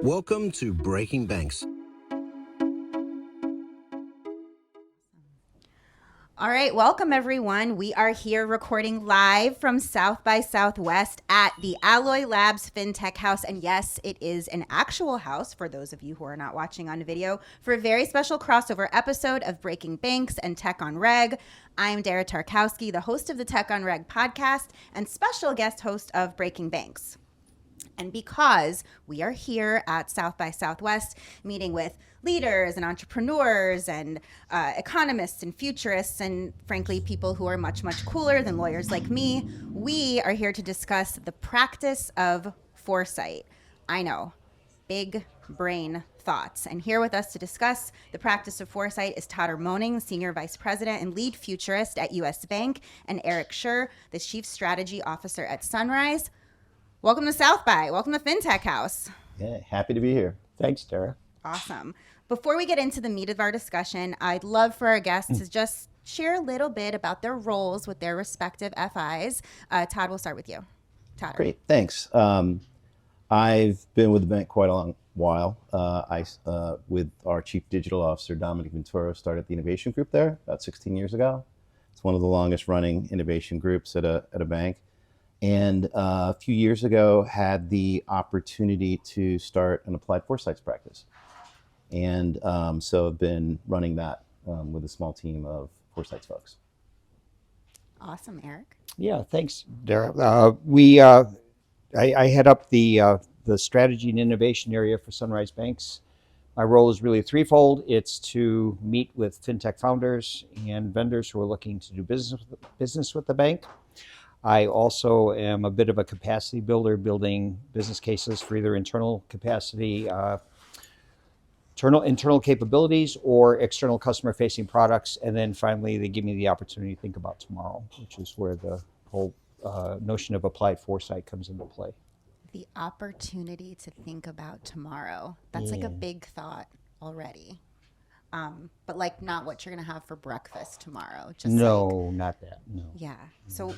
Welcome to Breaking Banks. All right, welcome everyone. We are here recording live from South by Southwest at the Alloy Labs Fintech House. And yes, it is an actual house for those of you who are not watching on video for a very special crossover episode of Breaking Banks and Tech on Reg. I'm Dara Tarkowski, the host of the Tech on Reg podcast and special guest host of Breaking Banks. And because we are here at South by Southwest meeting with leaders and entrepreneurs and economists and futurists and frankly people who are much, much cooler than lawyers like me, we are here to discuss the practice of foresight. I know, big brain thoughts. And here with us to discuss the practice of foresight is Todder Moning, Senior Vice President and Lead Futurist at US Bank, and Eric Schurr, the Chief Strategy Officer at Sunrise. Welcome to South by. Welcome to Fintech House. Yeah, happy to be here. Thanks, Dara. Awesome. Before we get into the meat of our discussion, I'd love for our guests to just share a little bit about their roles with their respective FIs. Todd, we'll start with you. Todd. Great, thanks. I've been with the bank quite a long while. With our Chief Digital Officer, Dominic Ventura, started the innovation group there about 16 years ago. It's one of the longest running innovation groups at a bank. And a few years ago, had the opportunity to start an applied foresights practice. And so I've been running that with a small team of foresights folks. Awesome, Eric. Yeah, thanks, Dara. I head up the strategy and innovation area for Sunrise Banks. My role is really threefold. It's to meet with fintech founders and vendors who are looking to do business with the bank. I also am a bit of a capacity builder, building business cases for either internal capacity, internal capabilities, or external customer-facing products. And then finally, they give me the opportunity to think about tomorrow, which is where the whole notion of applied foresight comes into play. The opportunity to think about tomorrow. That's like a big thought already. But like not what you're going to have for breakfast tomorrow. Just not that. No. Yeah. So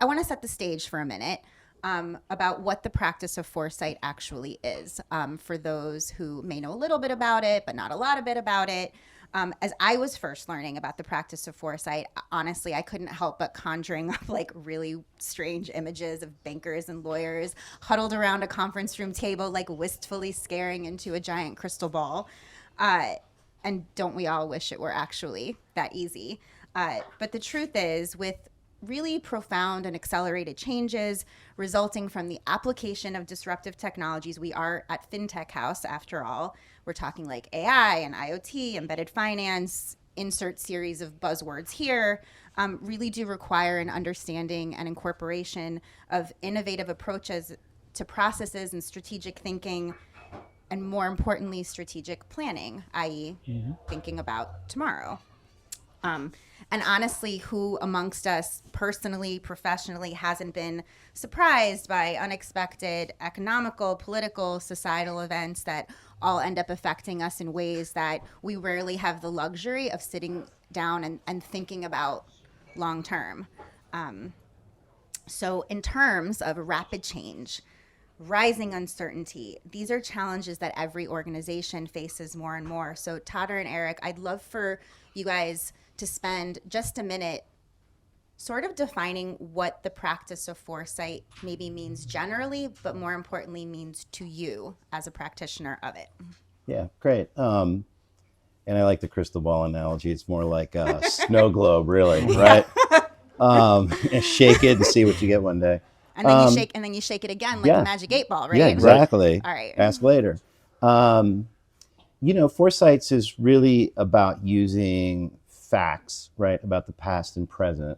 I want to set the stage for a minute about what the practice of foresight actually is for those who may know a little bit about it, but not a lot of bit about it. As I was first learning about the practice of foresight, honestly, I couldn't help but conjuring up like really strange images of bankers and lawyers huddled around a conference room table, like wistfully staring into a giant crystal ball. And don't we all wish it were actually that easy? But the truth is, with really profound and accelerated changes resulting from the application of disruptive technologies. We are at Fintech House, after all. We're talking like AI and IoT, embedded finance, insert series of buzzwords here, really do require an understanding and incorporation of innovative approaches to processes and strategic thinking, and more importantly, strategic planning, i.e. thinking about tomorrow. And honestly, who amongst us personally, professionally, hasn't been surprised by unexpected economical, political, societal events that all end up affecting us in ways that we rarely have the luxury of sitting down and thinking about long term. So in terms of rapid change, rising uncertainty, these are challenges that every organization faces more and more. So Todder and Eric, I'd love for you guys to spend just a minute sort of defining what the practice of foresight maybe means generally, but more importantly means to you as a practitioner of it. Yeah, great. And I like the crystal ball analogy. It's more like a snow globe, really, right? And shake it and see what you get one day. And then you shake it again like a magic 8-ball, right? Yeah, exactly. All right. Ask later. Foresights is really about using facts, right, about the past and present,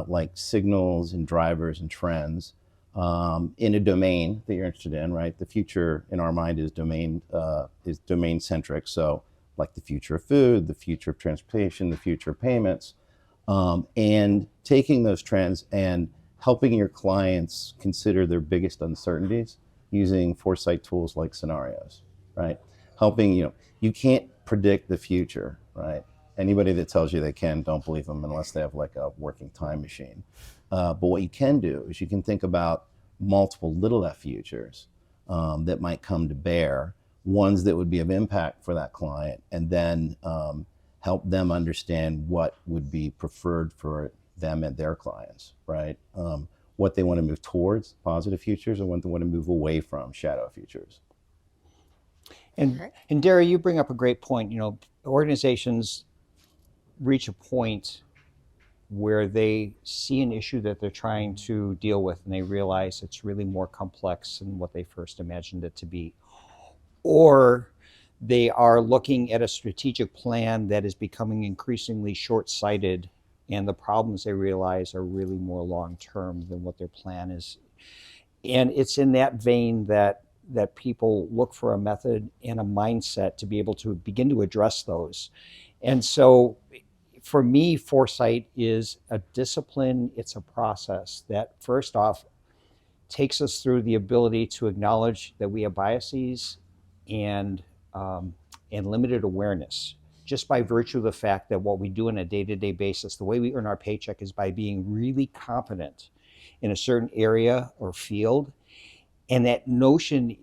like signals and drivers and trends in a domain that you're interested in, right? The future in our mind is domain centric. So like the future of food, the future of transportation, the future of payments, and taking those trends and helping your clients consider their biggest uncertainties using foresight tools like scenarios, right? Helping, you can't predict the future, right? Anybody that tells you they can, don't believe them unless they have like a working time machine. But what you can do is you can think about multiple little f futures that might come to bear, ones that would be of impact for that client, and then help them understand what would be preferred for them and their clients, right? What they want to move towards, positive futures, and what they want to move away from, shadow futures. And Dara, you bring up a great point. Organizations reach a point where they see an issue that they're trying to deal with, and they realize it's really more complex than what they first imagined it to be. Or they are looking at a strategic plan that is becoming increasingly short-sighted, and the problems they realize are really more long-term than what their plan is. And it's in that vein that people look for a method and a mindset to be able to begin to address those. And so for me, Foresight is a discipline, it's a process that first off takes us through the ability to acknowledge that we have biases and limited awareness, just by virtue of the fact that what we do on a day-to-day basis, the way we earn our paycheck is by being really competent in a certain area or field. And that notion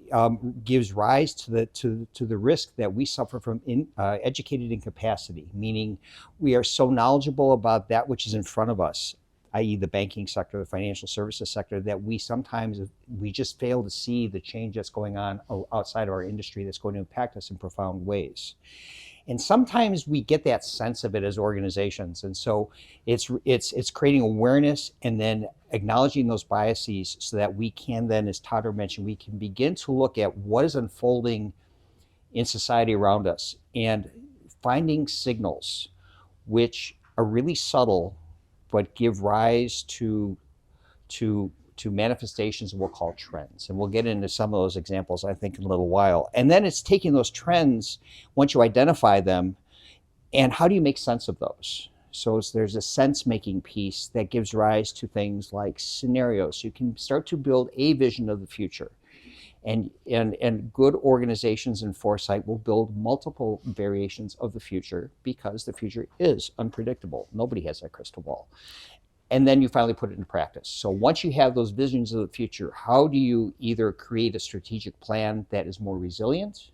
gives rise to the risk that we suffer from educated incapacity, meaning we are so knowledgeable about that which is in front of us, i.e. the banking sector, the financial services sector, that we just fail to see the change that's going on outside of our industry that's going to impact us in profound ways. And sometimes we get that sense of it as organizations. And so it's creating awareness and then acknowledging those biases so that we can then, as Todder mentioned, we can begin to look at what is unfolding in society around us and finding signals which are really subtle but give rise to manifestations we'll call trends. And we'll get into some of those examples, I think, in a little while. And then it's taking those trends, once you identify them, and how do you make sense of those? So there's a sense-making piece that gives rise to things like scenarios. You can start to build a vision of the future. And good organizations in Foresight will build multiple variations of the future because the future is unpredictable. Nobody has that crystal ball. And then you finally put it into practice. So once you have those visions of the future, how do you either create a strategic plan that is more resilient,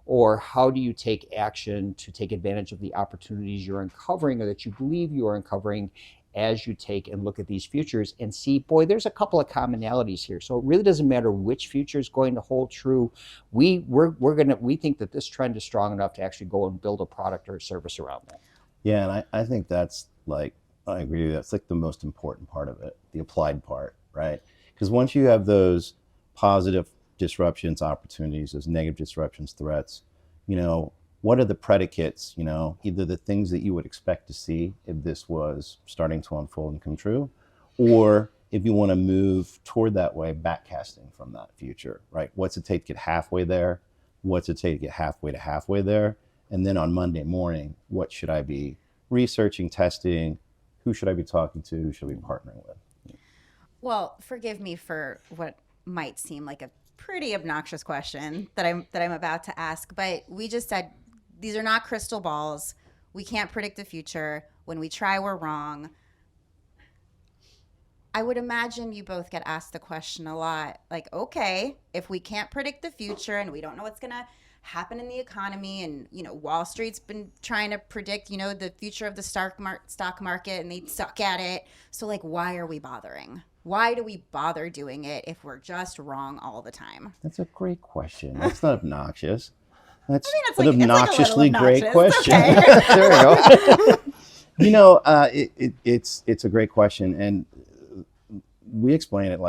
or how do you take action to take advantage of the opportunities you're uncovering or that you believe you are uncovering as you take and look at these futures and see, boy, there's a couple of commonalities here. So it really doesn't matter which future is going to hold true. We think that this trend is strong enough to actually go and build a product or a service around that. Yeah, and I think that's I agree with you. That's the most important part of it, the applied part, right? Because once you have those positive disruptions, opportunities, those negative disruptions, threats, what are the predicates, either the things that you would expect to see if this was starting to unfold and come true, or if you want to move toward that way, backcasting from that future, right? What's it take to get halfway there? What's it take to get halfway there? And then on Monday morning, what should I be researching, testing? Who should I be talking to? Who should I be partnering with? Well, forgive me for what might seem like a pretty obnoxious question that I'm about to ask, but we just said these are not crystal balls. We can't predict the future. When we try, we're wrong. I would imagine you both get asked the question a lot, like, okay, if we can't predict the future and we don't know what's going to happen in the economy, and Wall Street's been trying to predict the future of the stock market, and they suck at it, so why are we bothering? Why do we bother doing it if we're just wrong all the time? That's a great question. That's not obnoxious. That's it's an like, obnoxiously great question. Okay. There we go. It's a great question, and we explain it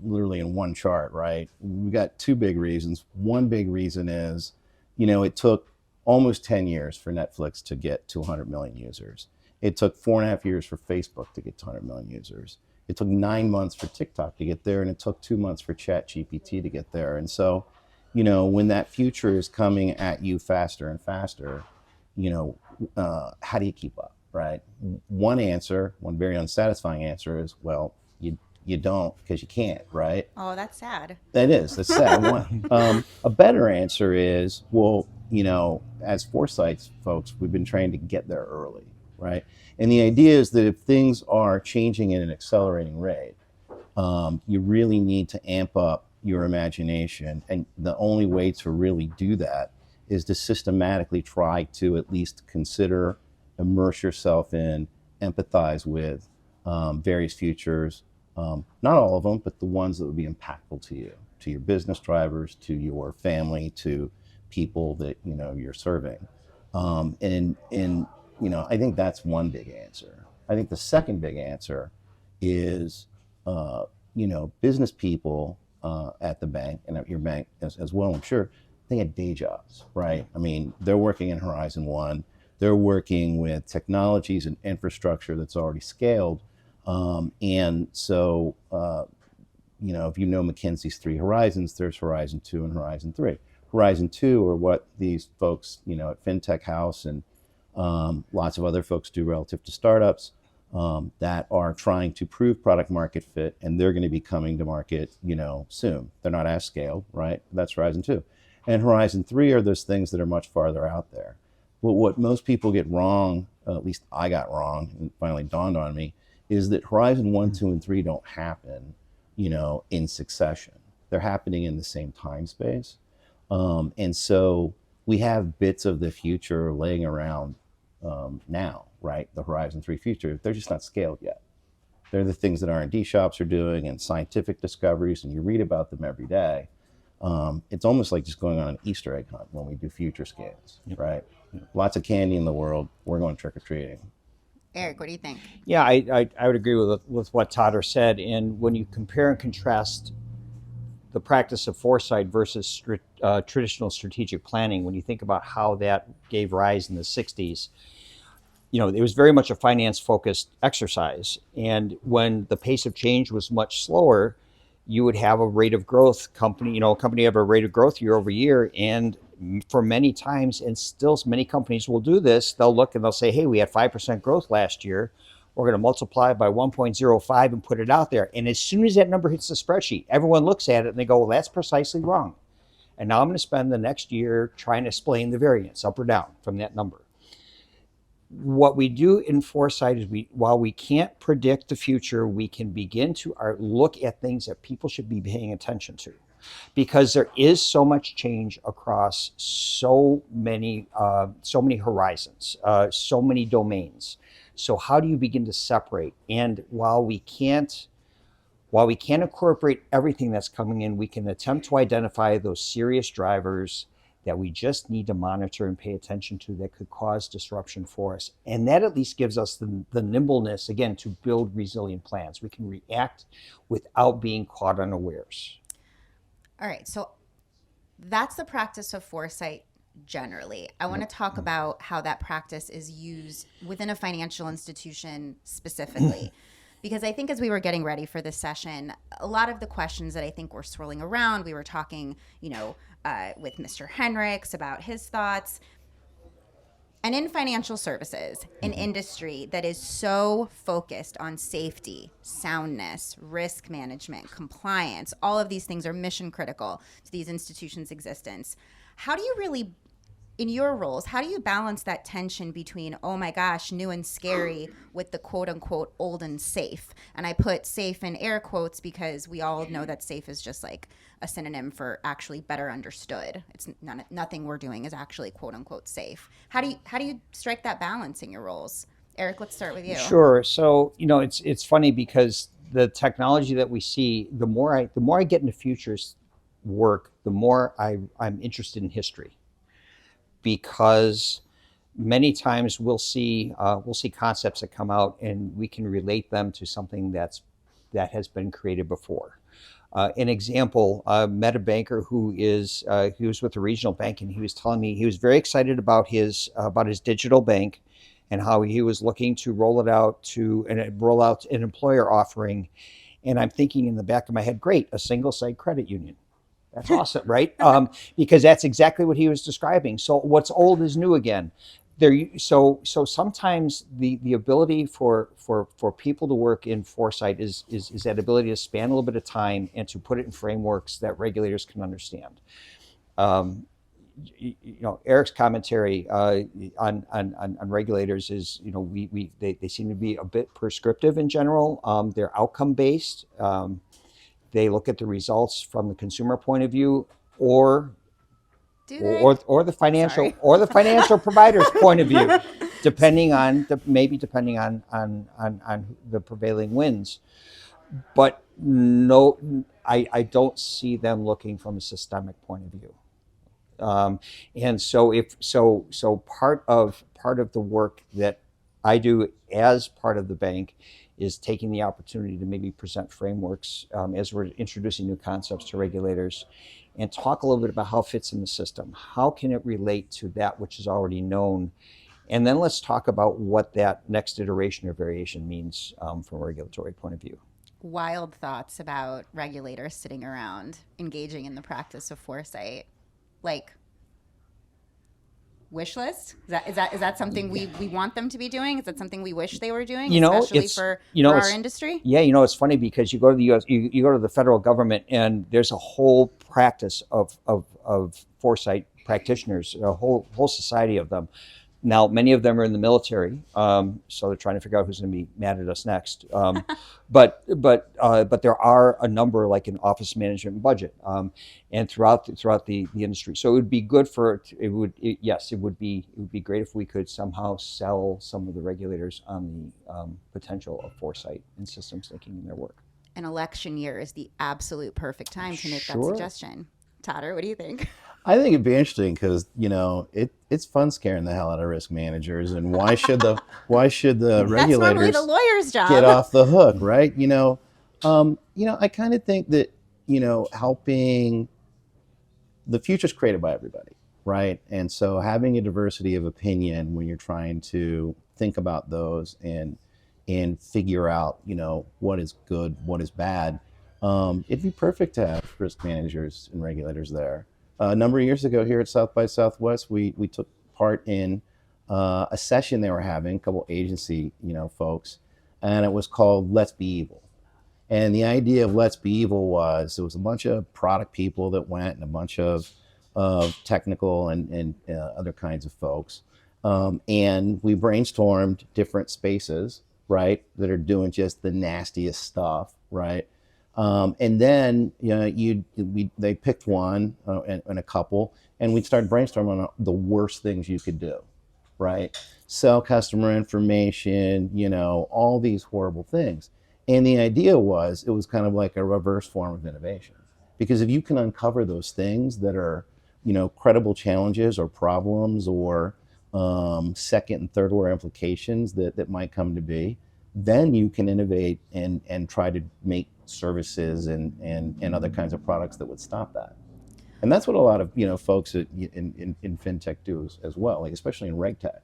literally in one chart, right? We got two big reasons. One big reason is, it took almost 10 years for Netflix to get to 100 million users. It took 4.5 years for Facebook to get to 100 million users. It took 9 months for TikTok to get there, and it took 2 months for ChatGPT to get there. And so, when that future is coming at you faster and faster, how do you keep up, right? One very unsatisfying answer is, well, you don't, because you can't, right? Oh, that's sad. That's sad. A better answer is, well, as Foresight folks, we've been trained to get there early, right? And the idea is that if things are changing at an accelerating rate, you really need to amp up your imagination. And the only way to really do that is to systematically try to at least consider, immerse yourself in, empathize with various futures. Not all of them, but the ones that would be impactful to you, to your business drivers, to your family, to people that you're serving. And I think that's one big answer. I think the second big answer is business people at the bank and at your bank as well, I'm sure, they had day jobs, right? I mean, they're working in Horizon 1. They're working with technologies and infrastructure that's already scaled. And so, if you know McKinsey's 3 horizons, there's Horizon 2 and Horizon 3. Horizon 2 are what these folks, at Fintech House and lots of other folks do relative to startups that are trying to prove product market fit, and they're going to be coming to market, soon. They're not as scaled, right? That's Horizon 2. And Horizon 3 are those things that are much farther out there. But what most people get wrong, at least I got wrong, and finally dawned on me, is that Horizon 1, 2, and 3 don't happen, in succession. They're happening in the same time space. And so we have bits of the future laying around now, right? The Horizon 3 future, they're just not scaled yet. They're the things that R&D shops are doing and scientific discoveries, and you read about them every day. It's almost like just going on an Easter egg hunt when we do future scans, right? Lots of candy in the world. We're going trick-or-treating. Eric, what do you think? Yeah, I would agree with what Todder said. And when you compare and contrast the practice of foresight versus traditional strategic planning, when you think about how that gave rise in the 60s, it was very much a finance-focused exercise. And when the pace of change was much slower, you would have a rate of growth company, a company have a rate of growth year over year. And for many times, and still many companies will do this, they'll look and they'll say, hey, we had 5% growth last year. We're going to multiply by 1.05 and put it out there. And as soon as that number hits the spreadsheet, everyone looks at it and they go, well, that's precisely wrong. And now I'm going to spend the next year trying to explain the variance up or down from that number. What we do in foresight is while we can't predict the future, we can begin to look at things that people should be paying attention to, because there is so much change across so many horizons, so many domains. So how do you begin to separate? And while we can't incorporate everything that's coming in, we can attempt to identify those serious drivers that we just need to monitor and pay attention to that could cause disruption for us. And that at least gives us the nimbleness, again, to build resilient plans. We can react without being caught unawares. All right, so that's the practice of foresight generally. I want to talk about how that practice is used within a financial institution specifically. Because I think as we were getting ready for this session, a lot of the questions that I think were swirling around, we were talking, with Mr. Henricks about his thoughts. And in financial services, an industry that is so focused on safety, soundness, risk management, compliance, all of these things are mission critical to these institutions' existence. How do you really, in your roles, how do you balance that tension between, oh my gosh, new and scary with the quote unquote old and safe? And I put safe in air quotes because we all know that safe is just like a synonym for actually better understood. It's nothing we're doing is actually quote unquote safe. How do you strike that balance in your roles? Eric, let's start with you. Sure. So, it's funny because the technology that we see, the more I get into futures work, the more I'm interested in history. Because many times we'll see concepts that come out and we can relate them to something that has been created before. An example, I met a banker he was with a regional bank, and he was telling me he was very excited about his digital bank and how he was looking to roll out an employer offering. And I'm thinking in the back of my head, great, a single site credit union. That's awesome, right? Because that's exactly what he was describing. So what's old is new again. So sometimes the ability for people to work in foresight is that ability to span a little bit of time and to put it in frameworks that regulators can understand. Eric's commentary on regulators is, they seem to be a bit prescriptive in general. They're outcome based. they look at the results from the consumer point of view, or Do they? the financial Sorry. or the financial provider's point of view, depending on the prevailing winds. But no, I don't see them looking from a systemic point of view. And so part of the work that I do as part of the bank is taking the opportunity to maybe present frameworks as we're introducing new concepts to regulators, and talk a little bit about how it fits in the system. How can it relate to that which is already known? And then let's talk about what that next iteration or variation means from a regulatory point of view. Wild thoughts about regulators sitting around engaging in the practice of foresight. Like, wish list? Is that something we want them to be doing? Is that something we wish they were doing, especially for our industry? Yeah, it's funny because you go to the U.S., you go to the federal government, and there's a whole practice of foresight practitioners, a whole society of them. Now, many of them are in the military, so they're trying to figure out who's going to be mad at us next. But there are a number, like in office management and budget, and throughout the industry. So it would be good it would be great if we could somehow sell some of the regulators on the potential of foresight and systems thinking in their work. An election year is the absolute perfect time to make that suggestion. Todder, what do you think? I think it'd be interesting because it's fun scaring the hell out of risk managers, and why should the regulators That's normally the lawyer's job. get off the hook, right? I kind of think that helping the future's created by everybody, right? And so having a diversity of opinion when you're trying to think about those and figure out what is good, what is bad, it'd be perfect to have risk managers and regulators there. A number of years ago here at South by Southwest, we took part in a session they were having, a couple agency folks, and it was called Let's Be Evil. And the idea of Let's Be Evil was there was a bunch of product people that went and a bunch of technical and other kinds of folks. And we brainstormed different spaces, right, that are doing just the nastiest stuff, right? And then they picked one and a couple, and we'd start brainstorming on the worst things you could do, right? Sell customer information, all these horrible things. And the idea was it was kind of like a reverse form of innovation, because if you can uncover those things that are credible challenges or problems or second and third order implications that might come to be, then you can innovate and try to make services and other kinds of products that would stop that. And that's what a lot of folks in fintech do as well, like especially in RegTech.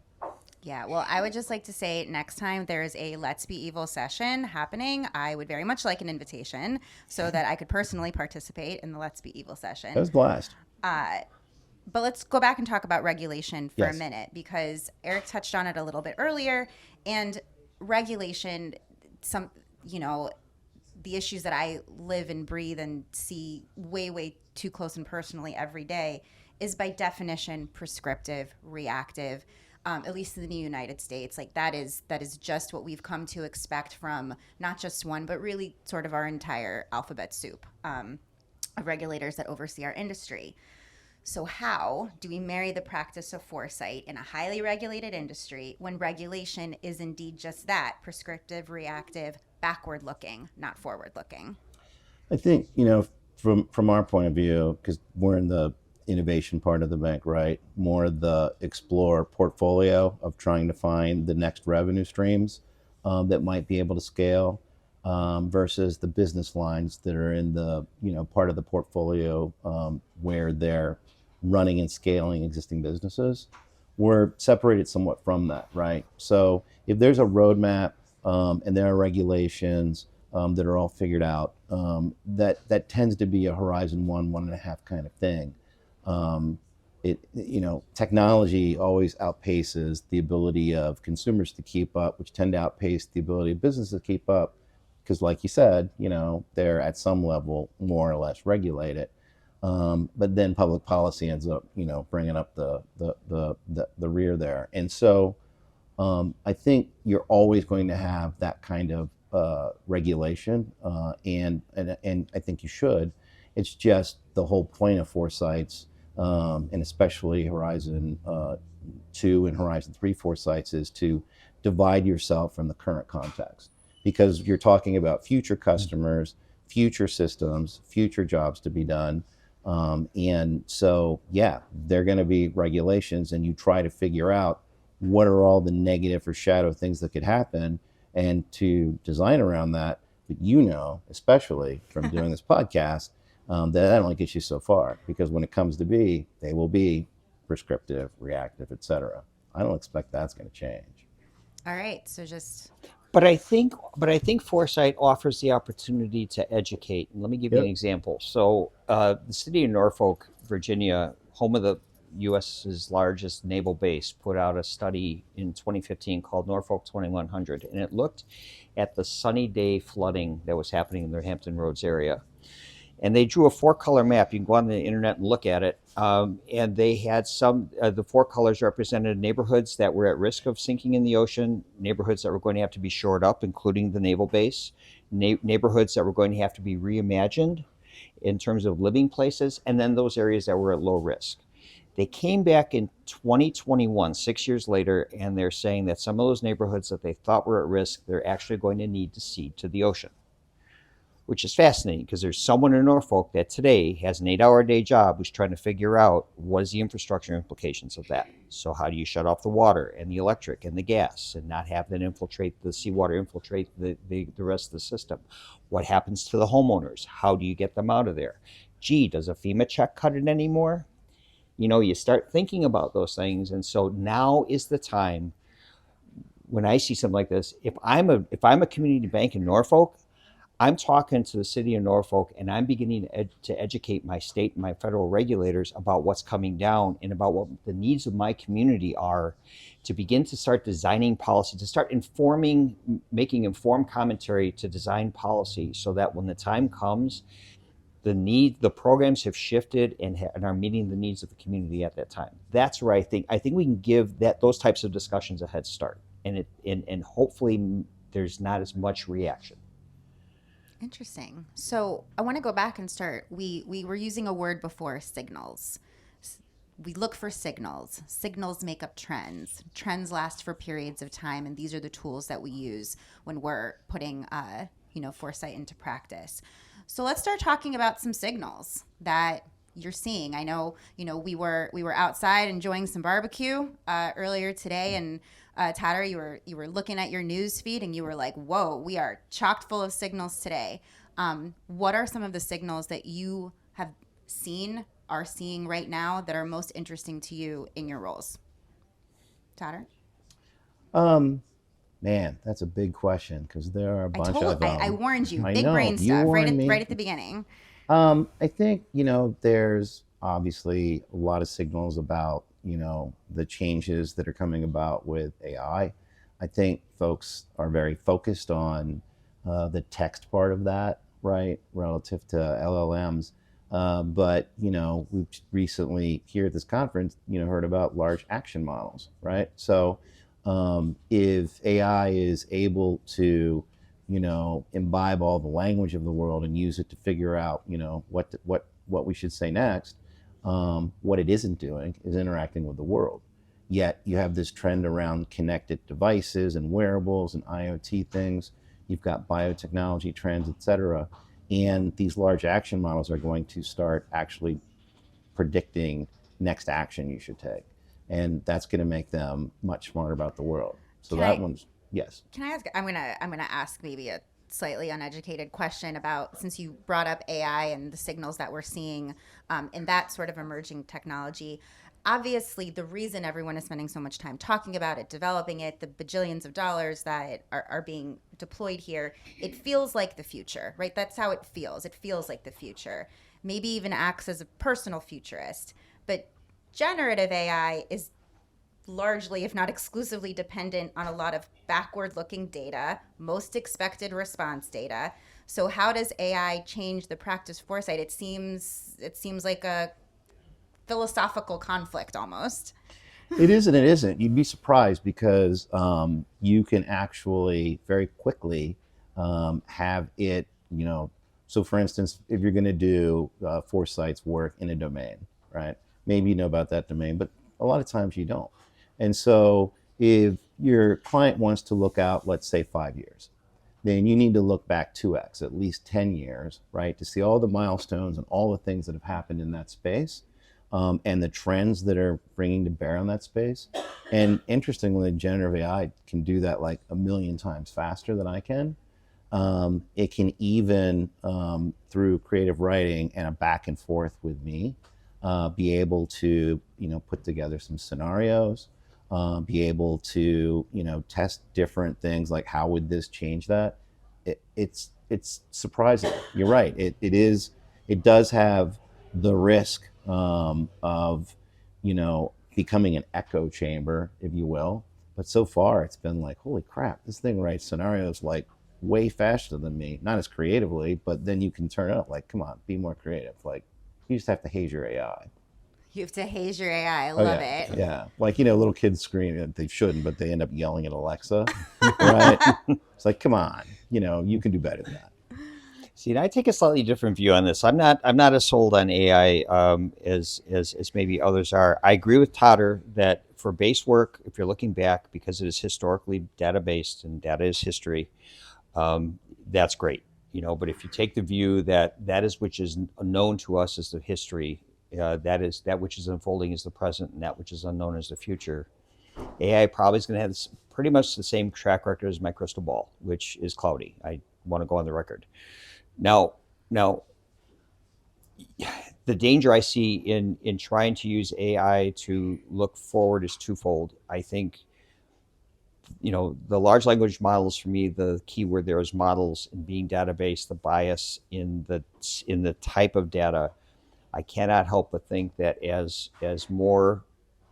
Yeah, well, I would just like to say next time there's a Let's Be Evil session happening, I would very much like an invitation so that I could personally participate in the Let's Be Evil session. That was a blast. But let's go back and talk about regulation for a minute, because Eric touched on it a little bit earlier. And regulation, the issues that I live and breathe and see way, way too close and personally every day is by definition prescriptive, reactive. At least in the United States, like that is just what we've come to expect from not just one, but really sort of our entire alphabet soup of regulators that oversee our industry. So how do we marry the practice of foresight in a highly regulated industry when regulation is indeed just that, prescriptive, reactive, backward-looking, not forward-looking? I think, from our point of view, because we're in the innovation part of the bank, right? More the explore portfolio of trying to find the next revenue streams that might be able to scale versus the business lines that are in the, part of the portfolio where they're running and scaling existing businesses. We're separated somewhat from that, right? So if there's a roadmap and there are regulations that are all figured out, that tends to be a horizon 1.5 kind of thing. Technology always outpaces the ability of consumers to keep up, which tend to outpace the ability of businesses to keep up, because like you said, they're at some level more or less regulated. But then public policy ends up, bringing up the rear there. And so I think you're always going to have that kind of regulation, and I think you should. It's just the whole point of Foresight's, and especially Horizon 2 and Horizon 3 Foresights, is to divide yourself from the current context, because you're talking about future customers, future systems, future jobs to be done. And so, yeah, there are going to be regulations, and you try to figure out what are all the negative or shadow things that could happen and to design around that. But especially from doing this podcast, that only gets you so far, because when it comes to be, they will be prescriptive, reactive, etc. I don't expect that's going to change. All right, so just. But I think Foresight offers the opportunity to educate. And let me give you an example. So the city of Norfolk, Virginia, home of the U.S.'s largest naval base, put out a study in 2015 called Norfolk 2100, and it looked at the sunny day flooding that was happening in the Hampton Roads area. And they drew a 4-color map. You can go on the internet and look at it. And they had the 4 colors represented neighborhoods that were at risk of sinking in the ocean, neighborhoods that were going to have to be shored up, including the naval base, neighborhoods that were going to have to be reimagined in terms of living places, and then those areas that were at low risk. They came back in 2021, 6 years later, and they're saying that some of those neighborhoods that they thought were at risk, they're actually going to need to cede to the ocean, which is fascinating, because there's someone in Norfolk that today has an 8-hour-a-day job who's trying to figure out what is the infrastructure implications of that. So how do you shut off the water and the electric and the gas and not have the seawater infiltrate the rest of the system? What happens to the homeowners? How do you get them out of there? Gee, does a FEMA check cut it anymore? You start thinking about those things. And so now is the time when I see something like this. If I'm a community bank in Norfolk, I'm talking to the city of Norfolk, and I'm beginning to educate my state and my federal regulators about what's coming down and about what the needs of my community are, to begin to start designing policy, to start making informed commentary to design policy, so that when the time comes, the programs have shifted and are meeting the needs of the community at that time. That's where I think we can give those types of discussions a head start, and hopefully there's not as much reaction. Interesting. So I want to go back and start. We were using a word before, signals. We look for signals. Signals make up trends. Trends last for periods of time, and these are the tools that we use when we're putting Foresight into practice. So let's start talking about some signals that you're seeing. I know, we were outside enjoying some barbecue earlier today, and Todder, you were looking at your news feed, and you were like, "Whoa, we are chock full of signals today." What are some of the signals that you have are seeing right now that are most interesting to you in your roles? Todder? Man, that's a big question, because there are a bunch of them. I warned you. Big know, brain you stuff warned me. right at the beginning. I think, there's obviously a lot of signals about, the changes that are coming about with AI. I think folks are very focused on the text part of that, right, relative to LLMs. But, we've recently here at this conference, heard about large action models, right? So if AI is able to, imbibe all the language of the world and use it to figure out, what we should say next, what it isn't doing is interacting with the world. Yet you have this trend around connected devices and wearables and IoT things. You've got biotechnology trends, et cetera. And these large action models are going to start actually predicting next action you should take. And that's going to make them much smarter about the world. So one's, yes. Can I ask, I'm gonna ask maybe a slightly uneducated question about, since you brought up AI and the signals that we're seeing in that sort of emerging technology. Obviously, the reason everyone is spending so much time talking about it, developing it, the bajillions of dollars that are being deployed here, it feels like the future, right? That's how it feels. It feels like the future. Maybe even acts as a personal futurist. But generative AI is largely, if not exclusively, dependent on a lot of backward-looking data, most expected response data. So how does AI change the practice foresight? It seems like a philosophical conflict almost. It is and it isn't. You'd be surprised, because you can actually very quickly have it, so for instance, if you're going to do Foresight's work in a domain, right? Maybe you know about that domain, but a lot of times you don't. And so if your client wants to look out, let's say 5 years, then you need to look back 2x, at least 10 years, right? To see all the milestones and all the things that have happened in that space, and the trends that are bringing to bear on that space. And interestingly, generative AI can do that like a million times faster than I can. It can even, through creative writing and a back and forth with me, be able to, put together some scenarios, be able to, test different things like how would this change that. It's surprising. You're right. It does have the risk of, becoming an echo chamber, if you will. But so far, it's been like, holy crap, this thing writes scenarios like way faster than me. Not as creatively, but then you can turn it up like, come on, be more creative. Like, you just have to haze your AI. You have to haze your AI. I love yeah. it. Yeah. Like, little kids scream, they shouldn't, but they end up yelling at Alexa, right? It's like, come on, you can do better than that. See, and I take a slightly different view on this. I'm not as sold on AI as maybe others are. I agree with Todder that for base work, if you're looking back, because it is historically data based and data is history, that's great. But if you take the view that is which is known to us as the history, that which is unfolding is the present, and that which is unknown is the future. AI probably is going to have pretty much the same track record as my crystal ball, which is cloudy. I want to go on the record. Now, the danger I see in trying to use AI to look forward is twofold. I think, the large language models, for me, the key word there is models and being database, the bias in the type of data. I cannot help but think that as more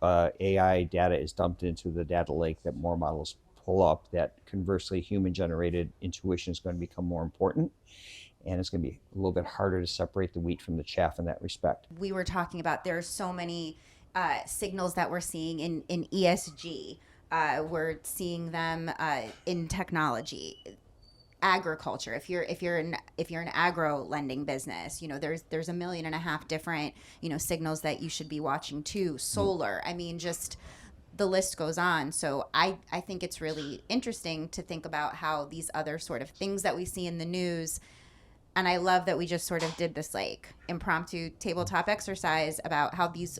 AI data is dumped into the data lake, that more models pull up, that conversely human generated intuition is going to become more important. And it's going to be a little bit harder to separate the wheat from the chaff in that respect. We were talking about there's so many signals that we're seeing in ESG. We're seeing them in technology, agriculture. If you're an agro lending business, there's 1.5 million different signals that you should be watching too. Solar. I mean, just the list goes on. So I think it's really interesting to think about how these other sort of things that we see in the news. And I love that we just sort of did this like impromptu tabletop exercise about how these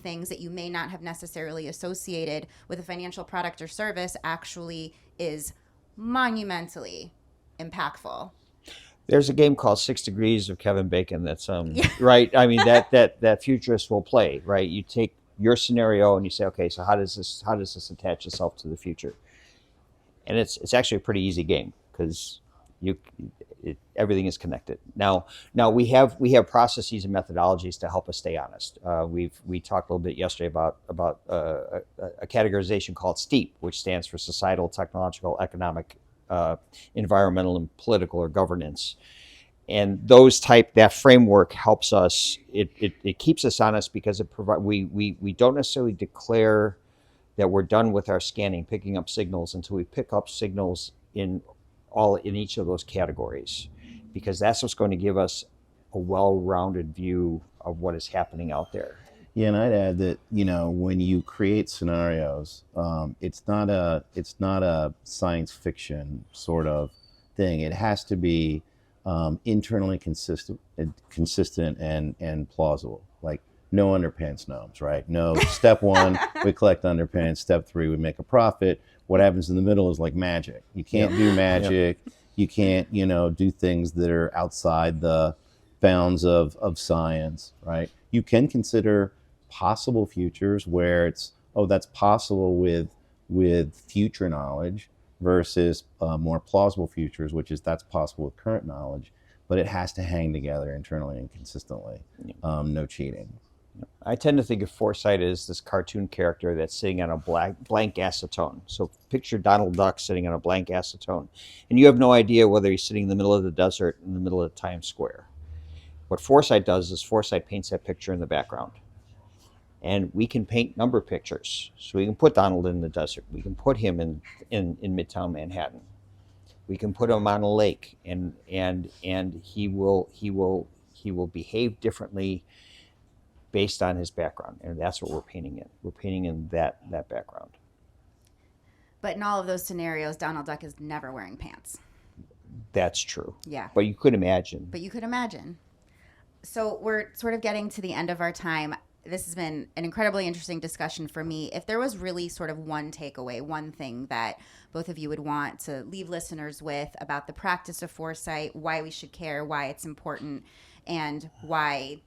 things that you may not have necessarily associated with a financial product or service actually is monumentally impactful. There's a game called 6 Degrees of Kevin Bacon that's right. I mean that futurists will play, right? You take your scenario and you say, okay, so how does this attach itself to the future? And it's actually a pretty easy game because everything is connected. Now we have processes and methodologies to help us stay honest. We talked a little bit yesterday about a categorization called STEEP, which stands for societal, technological, economic, environmental, and political or governance. And that framework helps us. It keeps us honest because we don't necessarily declare that we're done with our scanning, picking up signals until we pick up signals in each of those categories, because that's what's going to give us a well-rounded view of what is happening out there. Yeah, and I'd add that when you create scenarios, it's not a science fiction sort of thing. It has to be internally consistent and plausible. Like no underpants gnomes, right? No, step 1 we collect underpants. Step 3 we make a profit. What happens in the middle is like magic. You can't do magic. You can't, do things that are outside the bounds of science, right? You can consider possible futures where that's possible with future knowledge versus more plausible futures, which is that's possible with current knowledge, but it has to hang together internally and consistently. No cheating. I tend to think of Foresight as this cartoon character that's sitting on a blank acetone. So picture Donald Duck sitting on a blank acetone, and you have no idea whether he's sitting in the middle of the desert, in the middle of Times Square. What Foresight does is Foresight paints that picture in the background. And we can paint number pictures. So we can put Donald in the desert. We can put him in Midtown Manhattan. We can put him on a lake, and he will behave differently based on his background, and that's what we're painting in. We're painting in that background. But in all of those scenarios, Donald Duck is never wearing pants. That's true. Yeah. But you could imagine. So we're sort of getting to the end of our time. This has been an incredibly interesting discussion for me. If there was really sort of one takeaway, one thing that both of you would want to leave listeners with about the practice of foresight, why we should care, why it's important, and why,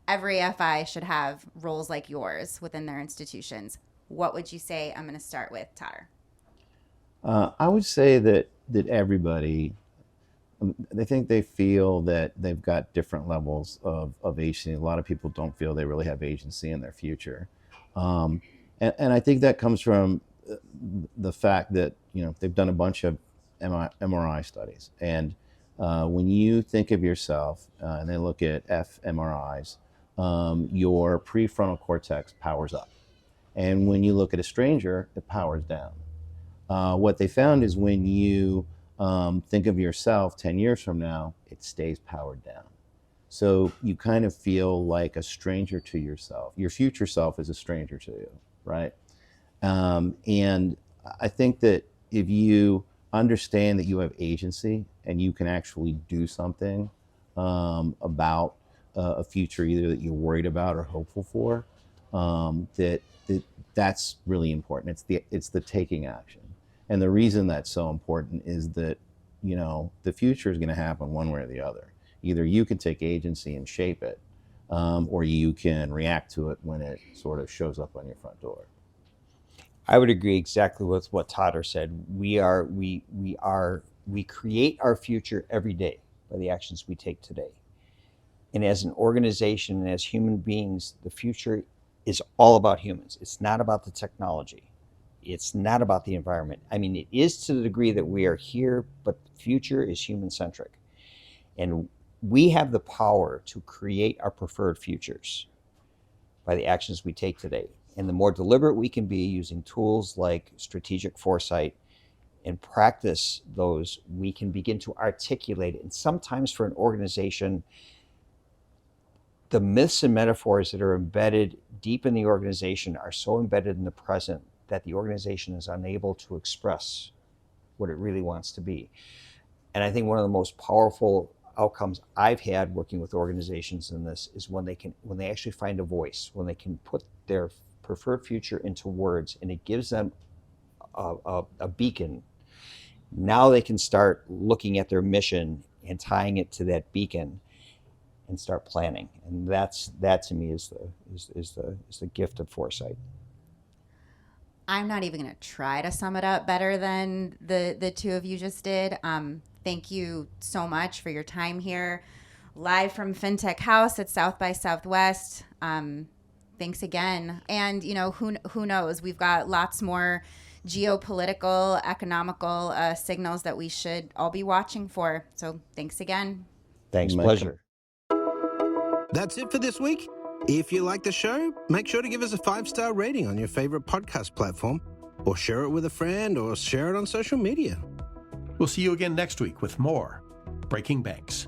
every FI should have roles like yours within their institutions, what would you say? I'm going to start with Todder. I would say that everybody, I think they feel that they've got different levels of agency. A lot of people don't feel they really have agency in their future. And I think that comes from the fact that, they've done a bunch of MRI studies. And when you think of yourself, and they look at fMRIs, your prefrontal cortex powers up. And when you look at a stranger, it powers down. What they found is when you think of yourself 10 years from now, it stays powered down. So you kind of feel like a stranger to yourself. Your future self is a stranger to you, right? And I think that if you understand that you have agency and you can actually do something about a future either that you're worried about or hopeful for, that's really important. It's the taking action. And the reason that's so important is that, the future is going to happen one way or the other. Either you can take agency and shape it, or you can react to it when it sort of shows up on your front door. I would agree exactly with what Todder said. We create our future every day by the actions we take today. And as an organization and as human beings, the future is all about humans. It's not about the technology. It's not about the environment. I mean, it is to the degree that we are here, but the future is human-centric. And we have the power to create our preferred futures by the actions we take today. And the more deliberate we can be using tools like strategic foresight and practice those, we can begin to articulate it. And sometimes for an organization, the myths and metaphors that are embedded deep in the organization are so embedded in the present that the organization is unable to express what it really wants to be. And I think one of the most powerful outcomes I've had working with organizations in this is when they actually find a voice, when they can put their preferred future into words, and it gives them a beacon. Now they can start looking at their mission and tying it to that beacon and start planning. And that to me is the gift of foresight. I'm not even going to try to sum it up better than the two of you just did. Thank you so much for your time here, live from Fintech House at South by Southwest. Thanks again. And who knows? We've got lots more geopolitical, economical signals that we should all be watching for. So thanks again. Thanks, pleasure. That's it for this week. If you like the show, make sure to give us a 5-star rating on your favorite podcast platform, or share it with a friend, or share it on social media. We'll see you again next week with more Breaking Banks.